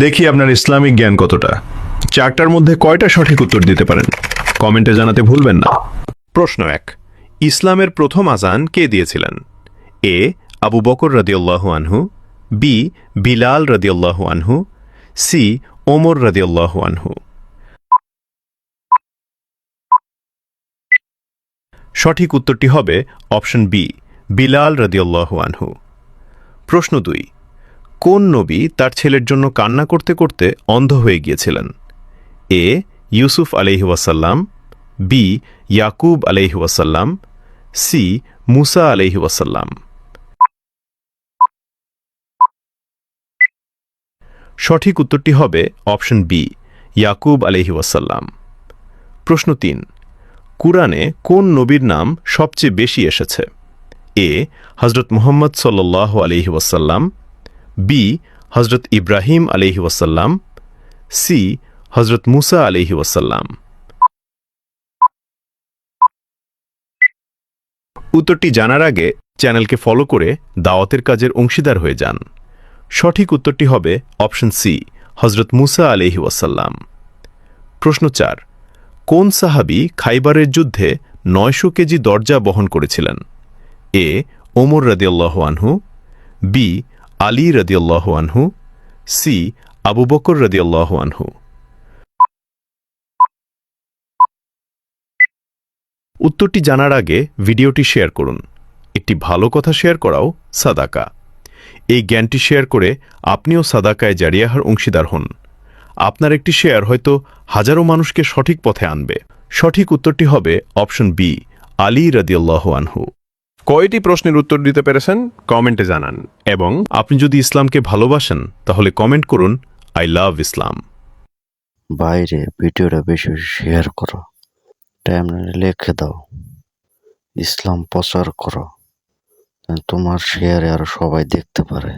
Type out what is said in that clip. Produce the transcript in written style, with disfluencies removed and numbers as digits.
দেখি আপনার ইসলামিক জ্ঞান কতটা। চারটার মধ্যে কয়টা সঠিক উত্তর দিতে পারেন কমেন্টে জানাতে ভুলবেন না। প্রশ্ন 1, ইসলামের প্রথম আজান কে দিয়েছিলেন? এ আবু বকর রাদিয়াল্লাহু আনহু, বি বিলাল রাদিয়াল্লাহু আনহু, সি ওমর রাদিয়াল্লাহু আনহু। সঠিক উত্তরটি হবে অপশন বি, বিলাল রাদিয়াল্লাহু আনহু। প্রশ্ন 2, কোন নবী তার ছেলের জন্য কান্না করতে করতে অন্ধ হয়ে গিয়েছিলেন? এ ইউসুফ আলাইহি ওয়াসাল্লাম, বি ইয়াকুব আলাইহি ওয়াসাল্লাম, সি মুসা আলাইহি ওয়াসাল্লাম। সঠিক উত্তরটি হবে অপশন বি, ইয়াকুব আলাইহি ওয়াসাল্লাম। প্রশ্ন 3, কুরআনে কোন নবীর নাম সবচেয়ে বেশি এসেছে? এ হযরত মুহাম্মদ সাল্লাল্লাহু আলাইহি ওয়াসাল্লাম, বি হযরত ইব্রাহিম আলাইহি ওয়াসাল্লাম, সি হযরত মুসা আলাইহি ওয়াসাল্লাম। উত্তরটি জানার আগে চ্যানেলকে ফলো করে দাওয়াতের কাজের অংশীদার হয়ে যান। সঠিক উত্তরটি হবে অপশন সি, হযরত মুসা আলাইহি ওয়াসাল্লাম। প্রশ্ন 4, কোন সাহাবী খাইবারের যুদ্ধে 900 কেজি দরজা বহন করেছিলেন? এ ওমর রাদিয়াল্লাহু আনহু, বি আলী রাদিয়াল্লাহু আনহু, সি আবু বকর রাদিয়াল্লাহু আনহু। উত্তরটি জানার আগে ভিডিওটি শেয়ার করুন। একটি ভালো কথা শেয়ার করাও সাদাকা। এই জ্ঞানটি শেয়ার করে আপনিও সাদাকায় জারিয়াহার অংশীদার হন। আপনার একটি শেয়ার হয়তো হাজারো মানুষকে সঠিক পথে আনবে। সঠিক উত্তরটি হবে অপশন বি, আলী রাদিয়াল্লাহু আনহু। কয়টি প্রশ্নের উত্তর দিতে পেরেছেন কমেন্টে জানান, এবং আপনি যদি ইসলামকে ভালোবাসেন তাহলে কমেন্ট করুন আই লাভ ইসলাম। বাইরে ভিডিওটা বেশি বেশি শেয়ার করো, টাইমলাইনে লিখে দাও, ইসলাম প্রচার করো, যেন তোমার শেয়ারে আরো সবাই দেখতে পারে।